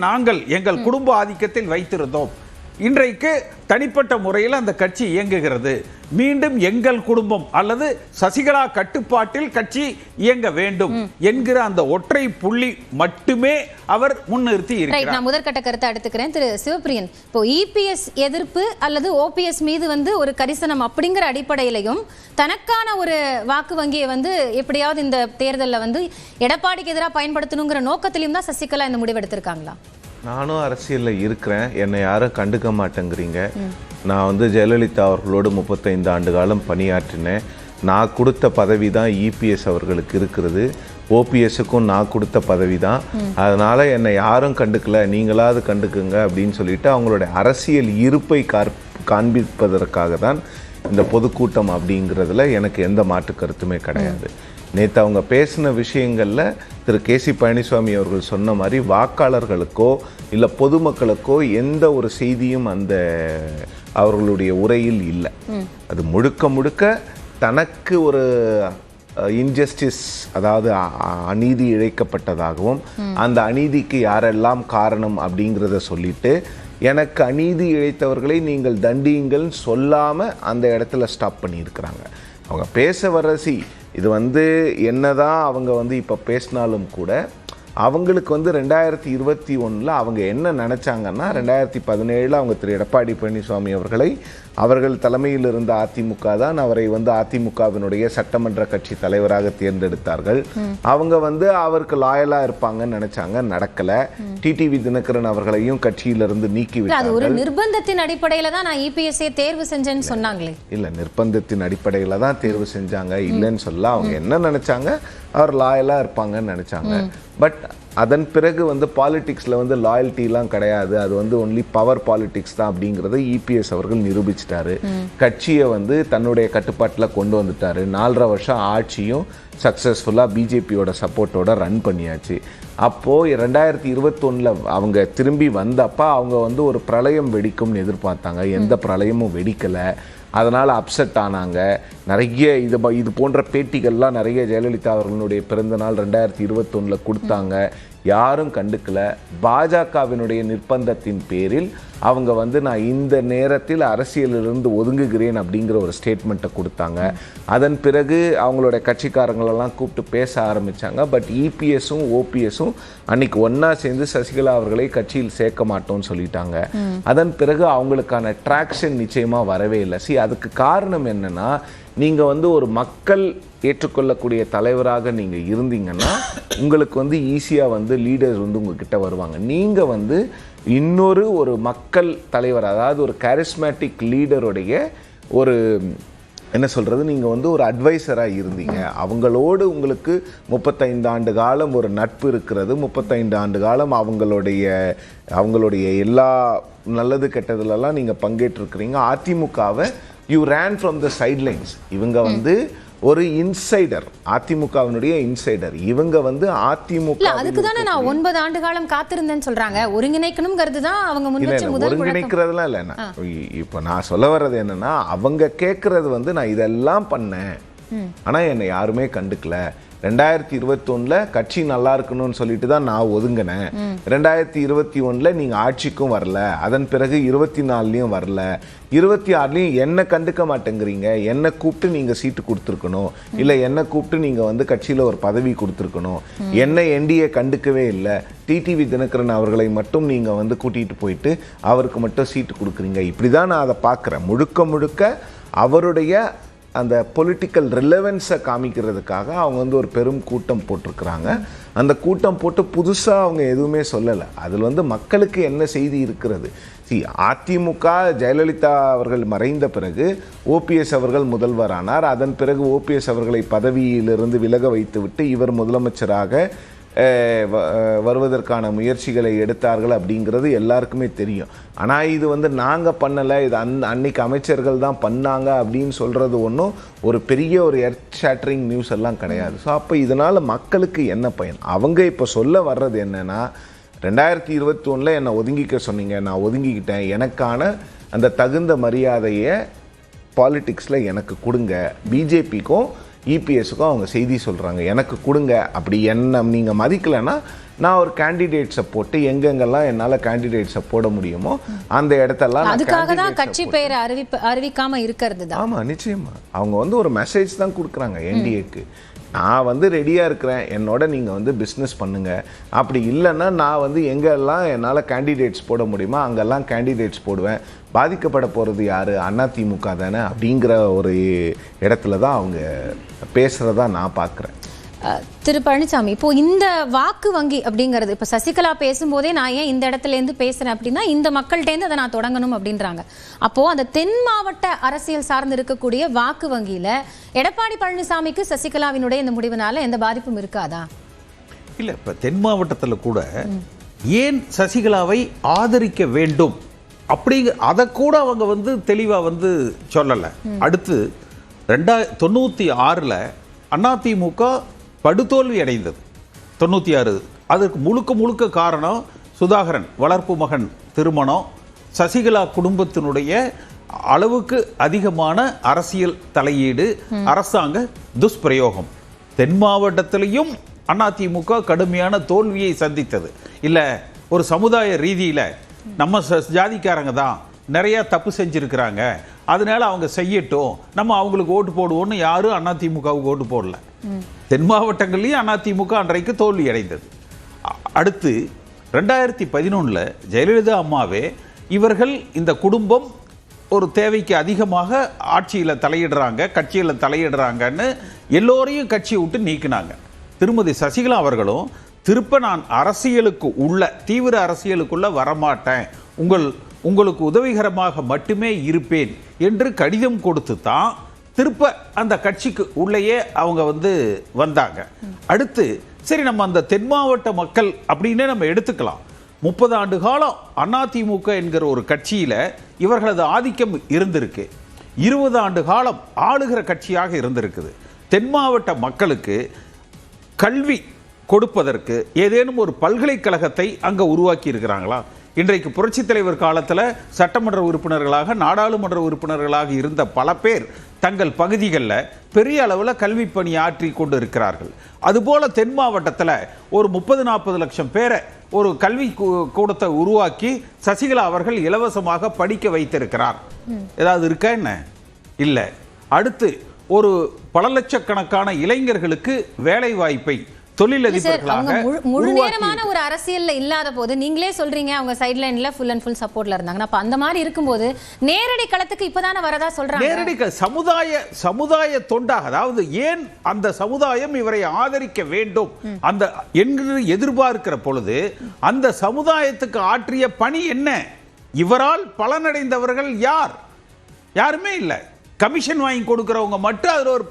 நாங்கள் எங்கள் குடும்ப ஆதிக்கத்தில் வைத்திருந்தோம். இன்றைக்கு தனிப்பட்ட முறையில் அந்த கட்சி இயங்குகிறது. மீண்டும் எங்கள் குடும்பம் அல்லது சசிகலா கட்டுப்பாட்டில் கட்சி இயங்க வேண்டும் என்கிற அந்த ஒற்றை புள்ளி மட்டுமே அவர் முன்னிறுத்தி இருக்கிறார். நான் முதற்கட்ட கருத்தை எடுத்துக்கிறேன். திரு சிவபிரியன், இப்போ இபிஎஸ் எதிர்ப்பு அல்லது ஓபிஎஸ் மீது ஒரு கரிசனம் அப்படிங்கிற அடிப்படையிலையும் தனக்கான ஒரு வாக்கு வங்கியை எப்படியாவது இந்த தேர்தலில் எடப்பாடிக்கு எதிராக பயன்படுத்தணுங்கிற நோக்கத்திலையும் தான் சசிகலா இந்த முடிவு எடுத்திருக்காங்களா? நானும் அரசியலில் இருக்கிறேன், என்னை யாரும் கண்டுக்க மாட்டேங்கிறீங்க. நான் ஜெயலலிதா அவர்களோடு 35 ஆண்டு காலம் பணியாற்றினேன். நான் கொடுத்த பதவி தான் இபிஎஸ் அவர்களுக்கு இருக்கிறது, ஓபிஎஸ்ஸுக்கும் நான் கொடுத்த பதவி தான். அதனால் என்னை யாரும் கண்டுக்கல, நீங்களாவது கண்டுக்குங்க அப்படின்னு சொல்லிட்டு அவங்களுடைய அரசியல் இருப்பை காண்பிப்பதற்காக தான் இந்த பொதுக்கூட்டம் அப்படிங்கிறதுல எனக்கு எந்த மாற்று கருத்துமே கிடையாது. நேற்று அவங்க பேசின விஷயங்களில் திரு கேசி பழனிசாமி அவர்கள் சொன்ன மாதிரி வாக்காளர்களுக்கோ இல்லை பொதுமக்களுக்கோ எந்த ஒரு செய்தியும் அந்த அவர்களுடைய உரையில் இல்லை. அது முழுக்க முழுக்க தனக்கு ஒரு இன்ஜஸ்டிஸ், அதாவது அநீதி இழைக்கப்பட்டதாகவும் அந்த அநீதிக்கு யாரெல்லாம் காரணம் அப்படிங்கிறத சொல்லிட்டு எனக்கு அநீதி இழைத்தவர்களை நீங்கள் தண்டியுங்கள் சொல்லாமல் அந்த இடத்துல ஸ்டாப் பண்ணியிருக்கிறாங்க. அவங்க பேச வர்றசி இது என்னதான் அவங்க இப்போ பேசினாலும் கூட அவங்களுக்கு 2021 அவங்க என்ன நினச்சாங்கன்னா 2017 அவங்க திரு எடப்பாடி பழனிசாமி அவர்கள் தலைமையில் இருந்த அதிமுக தான் அவரை அதிமுகவினுடைய சட்டமன்ற கட்சி தலைவராக தேர்ந்தெடுத்தார்கள். அவங்க அவருக்கு லாயலா இருப்பாங்கன்னு நினைச்சாங்க, நடக்கல. டிடிவி தினகரன் அவர்களையும் கட்சியிலிருந்து நீக்கி விட்டார்கள். ஒரு நிர்பந்தத்தின் அடிப்படையில தான் நான் இபிஎஸ்ஐ தேர்வு செஞ்சேன்னு சொன்னாங்களே. இல்ல, நிர்பந்தத்தின் அடிப்படையில தான் தேர்வு செஞ்சாங்க, இல்லைன்னு சொல்ல. அவங்க என்ன நினைச்சாங்க, அவர் லாயலா இருப்பாங்கன்னு நினைச்சாங்க. பட் அதன் பிறகு பாலிடிக்ஸில் லாயல்ட்டிலாம் கிடையாது, அது ஒன்லி பவர் பாலிடிக்ஸ் தான் அப்படிங்கிறத இபிஎஸ் அவர்கள் நிரூபிச்சிட்டாரு. கட்சியை தன்னுடைய கட்டுப்பாட்டில் கொண்டு வந்துட்டாரு. 4.5 வருஷம் ஆட்சியும் சக்ஸஸ்ஃபுல்லாக பிஜேபியோட சப்போர்ட்டோட ரன் பண்ணியாச்சு. அப்போது 2021 அவங்க திரும்பி வந்தப்போ அவங்க ஒரு பிரளயம் வெடிக்கும்னு எதிர்பார்த்தாங்க. எந்த பிரளயமும் வெடிக்கலை. அதனால் அப்செட் ஆனாங்க. நிறைய இது போன்ற பேட்டிகள்லாம் நிறைய ஜெயலலிதா அவர்களுடைய பிறந்தநாள் 2021 கொடுத்தாங்க. யாரும் கண்டுக்கல. பாஜகவினுடைய நிர்பந்தத்தின் பேரில் அவங்க நான் இந்த நேரத்தில் அரசியலிலிருந்து ஒதுங்குகிறேன் அப்படிங்கிற ஒரு ஸ்டேட்மெண்ட்டை கொடுத்தாங்க. அதன் பிறகு அவங்களுடைய கட்சிக்காரங்களெல்லாம் கூப்பிட்டு பேச ஆரம்பித்தாங்க. பட் இபிஎஸும் ஓபிஎஸும் அன்னைக்கு ஒன்றா சேர்ந்து சசிகலா அவர்களை கட்சியில் சேர்க்க மாட்டோம்னு சொல்லிட்டாங்க. அதன் பிறகு அவங்களுக்கான ட்ராக்ஷன் நிச்சயமாக வரவே இல்லை. அதுக்கு காரணம் என்னன்னா, நீங்கள் ஒரு மக்கள் ஏற்றுக்கொள்ளக்கூடிய தலைவராக நீங்கள் இருந்தீங்கன்னா உங்களுக்கு ஈஸியாக லீடர்ஸ் உங்ககிட்ட வருவாங்க. நீங்கள் இன்னொரு மக்கள் தலைவர், அதாவது ஒரு கேரிஸ்மேட்டிக் லீடருடைய ஒரு என்ன சொல்கிறது, நீங்கள் ஒரு அட்வைசராக இருந்தீங்க. அவங்களோடு உங்களுக்கு 35 ஆண்டு காலம் ஒரு நட்பு இருக்கிறது. 35 ஆண்டு காலம் அவங்களுடைய எல்லா நல்லது கெட்டதுலலாம் நீங்கள் பங்கேற்றிருக்கிறீங்க. அதிமுகவை யூ ரேன் ஃப்ரம் த சைட்லைன்ஸ். இவங்க ஒரு இன்சைடர், அதிமுகவினுடைய இன்சைடர். இவங்க அதிமுக அதுக்கு தானே நான் 9 ஆண்டு காலம் காத்திருந்தேன்னு சொல்றாங்க. ஒருங்கிணைக்கணும்ங்கிறது தான் அவங்க முன்வச்ச முதல் ஒருங்கிணைக்கிறதுலாம் இல்லை. இப்போ நான் சொல்ல வர்றது என்னன்னா, அவங்க கேட்கறது நான் இதெல்லாம் பண்ணேன், ஆனா என்னை யாருமே கண்டுக்கல. 2021 கட்சி நல்லா இருக்கணும்னு சொல்லிட்டு தான் நான் ஒதுங்கினேன். 2021 நீங்க ஆட்சிக்கும் வரல, அதன் பிறகு 24லயும் வரல, 26லயும் என்ன கண்டுக்க மாட்டேங்கிறீங்க. என்ன கூப்பிட்டு நீங்க சீட்டு கொடுத்துருக்கணும், இல்ல என்ன கூப்பிட்டு நீங்க கட்சியில ஒரு பதவி கொடுத்துருக்கணும். என்ன என்டிஏ கண்டுக்கவே இல்லை. டிடிவி தினகரன் அவர்களை மட்டும் நீங்க கூட்டிட்டு போயிட்டு அவருக்கு மட்டும் சீட்டு கொடுக்குறீங்க. இப்படிதான் நான் அதை பார்க்குறேன். முழுக்க முழுக்க அவருடைய அந்த பொலிட்டிக்கல் ரிலவன்ஸை காமிக்கிறதுக்காக அவங்க ஒரு பெரும் கூட்டம் போட்டிருக்கிறாங்க. அந்த கூட்டம் போட்டு புதுசாக அவங்க எதுவுமே சொல்லலை. அதில் மக்களுக்கு என்ன செய்தி இருக்கிறது. அதிமுக ஜெயலலிதா அவர்கள் மறைந்த பிறகு ஓபிஎஸ் அவர்கள் முதல்வரானார். அதன் பிறகு ஓபிஎஸ் அவர்களை பதவியிலிருந்து விலக வைத்துவிட்டு இவர் முதலமைச்சராக வருவதற்கான முயற்சிகளை எடுத்தார்கள் அப்படிங்கிறது எல்லாருக்குமே தெரியும். ஆனால் இது நாங்கள் பண்ணலை, இது அன்னைக்கு அமைச்சர்கள் தான் பண்ணாங்க அப்படின்னு சொல்கிறது ஒன்றும் ஒரு பெரிய ஒரு எர்த் ஷேட்டரிங் நியூஸ் எல்லாம் கிடையாது. ஸோ அப்போ இதனால் மக்களுக்கு என்ன பயன்? அவங்க இப்போ சொல்ல வர்றது என்னென்னா, 2021 என்னை ஒதுங்கிக்க சொன்னீங்க, நான் ஒதுங்கிக்கிட்டேன், எனக்கான அந்த தகுந்த மரியாதையை பாலிடிக்ஸில் எனக்கு கொடுங்க. பிஜேபிக்கும் இபிஎஸ்க்கும் அவங்க செய்தி சொல்கிறாங்க, எனக்கு கொடுங்க, அப்படி என்ன நீங்கள் மதிக்கலைன்னா நான் ஒரு கேண்டிடேட்ஸை போட்டு எங்கெங்கெல்லாம் என்னால் கேண்டிடேட்ஸை போட முடியுமோ அந்த இடத்தெல்லாம் அதுக்காக தான் கட்சி பெயரை அறிவிக்காம இருக்கிறது தான். ஆமாம், நிச்சயமாக அவங்க வந்து ஒரு மெசேஜ் தான் கொடுக்குறாங்க என்டிஏக்கு. நான் வந்து ரெடியாக இருக்கிறேன், என்னோட நீங்கள் வந்து பிஸ்னஸ் பண்ணுங்கள், அப்படி இல்லைன்னா நான் வந்து எங்கெல்லாம் என்னால் கேண்டிடேட்ஸ் போட முடியுமோ அங்கெல்லாம் கேண்டிடேட்ஸ் போடுவேன், பாதிக்கப்பட போகிறது யார், அதிமுக தானே, அப்படிங்கிற ஒரு இடத்துல தான் அவங்க பேசுகிறதா நான் பார்க்குறேன். திரு பழனிசாமி, இப்போ இந்த வாக்கு வங்கி அப்படிங்கிறது, இப்போ சசிகலா பேசும்போதே நான் ஏன் இந்த இடத்துல இருந்து பேசுறேன் அப்படின்னா இந்த மக்கள்கிட்டேருந்து அதை நான் தொடங்கணும் அப்படின்றாங்க. அப்போ அந்த தென் மாவட்ட அரசியல் சார்ந்து இருக்கக்கூடிய வாக்கு வங்கியில எடப்பாடி பழனிசாமிக்கு சசிகலாவினுடைய இந்த முடிவுனால எந்த பாதிப்பும் இருக்காதா? இல்ல, இப்ப தென் மாவட்டத்தில் கூட ஏன் சசிகலாவை ஆதரிக்க வேண்டும் அப்படிங்கிற அதை கூட அவங்க வந்து தெளிவா வந்து சொல்லலை. அடுத்து 1996 அதிமுக படுதோல்வி அடைந்தது. 96 அதுக்கு முழுக்க காரணம் சுதாகரன் வளர்ப்பு மகன் திருமணம், சசிகலா குடும்பத்தினுடைய அளவுக்கு அதிகமான அரசியல் தலையீடு, அரசாங்க துஷ்பிரயோகம். தென் மாவட்டத்திலையும் அதிமுக கடுமையான தோல்வியை சந்தித்தது. இல்ல, ஒரு சமுதாய ரீதியில நம்ம ஜாதிக்காரங்க தான் நிறைய தப்பு செஞ்சிருக்கிறாங்க, அதனால அவங்க செய்யட்டும், நம்ம அவங்களுக்கு ஓட்டு போடுவோம்னு யாரும் அதிமுகவுக்கு ஓட்டு போடல. தென் மாவட்டங்கள்லயும் அதிமுக அன்றைக்கு தோல்வி அடைந்தது. அடுத்து 2011 ஜெயலலிதா அம்மாவே இவர்கள் இந்த குடும்பம் ஒரு தேவைக்கு அதிகமாக ஆட்சியில் தலையிடுறாங்க, கட்சியில் தலையிடுறாங்கன்னு எல்லோரையும் கட்சியை விட்டு நீக்கினாங்க. திருமதி சசிகலா அவர்களும் திருப்ப நான் அரசியலுக்கு உள்ள தீவிர அரசியலுக்குள்ள வரமாட்டேன், உங்களுக்கு உதவிகரமாக மட்டுமே இருப்பேன் என்று கடிதம் கொடுத்து தான் திருப்ப அந்த கட்சிக்கு உள்ளேயே அவங்க வந்து வந்தாங்க. அடுத்து சரி, நம்ம அந்த தென் மாவட்ட மக்கள் அப்படின்னே நம்ம எடுத்துக்கலாம். 30 ஆண்டு காலம் அதிமுக என்கிற ஒரு கட்சியில இவர்களது ஆதிக்கம் இருந்திருக்கு. 20 ஆண்டு காலம் ஆளுகிற கட்சியாக இருந்திருக்குது. தென் மாவட்ட மக்களுக்கு கல்வி கொடுப்பதற்கு ஏதேனும் ஒரு பல்கலைக்கழகத்தை அங்க உருவாக்கி இருக்கிறாங்களா? இன்றைக்கு புரட்சித் தலைவர் காலத்தில் சட்டமன்ற உறுப்பினர்களாக, நாடாளுமன்ற உறுப்பினர்களாக இருந்த பல பேர் தங்கள் பகுதிகளில் பெரிய அளவில் கல்வி பணி ஆற்றி கொண்டு இருக்கிறார்கள். அதுபோல தென் மாவட்டத்தில் ஒரு 30-40 லட்சம் பேரை ஒரு கல்வி கூடத்தை உருவாக்கி சசிகலா அவர்கள் இலவசமாக படிக்க வைத்திருக்கிறார். ஏதாவது இருக்கா என்ன? இல்லை. அடுத்து ஒரு பல லட்சக்கணக்கான இளைஞர்களுக்கு வேலை வாய்ப்பை தொழிலதிபர்களாக முழு நேரமான ஒரு அரசியல்ல இல்லாத போது நீங்களே சொல்றீங்க அவங்க சைட் லைன்ல ஃபுல் அண்ட் ஃபுல் சப்போர்ட்ல இருந்தாங்க. அப்ப அந்த மாதிரி இருக்கும்போது நேரடி களத்துக்கு இப்பதானே வரதா சொல்றாங்க. நேரடி சமுதாய தொண்டாக, அதாவது ஏன் அந்த சமுதாயம் இவரை ஆதரிக்க வேண்டும் அந்த என்று எதிர்பார்க்கிற பொழுது அந்த சமுதாயத்துக்கு ஆற்றிய பணி என்ன? இவரால் பலனடைந்தவர்கள் யார்? யாருமே இல்லை. கமிஷன் வாங்கி கொடுக்கிறவங்க மட்டும் அதுல ஒரு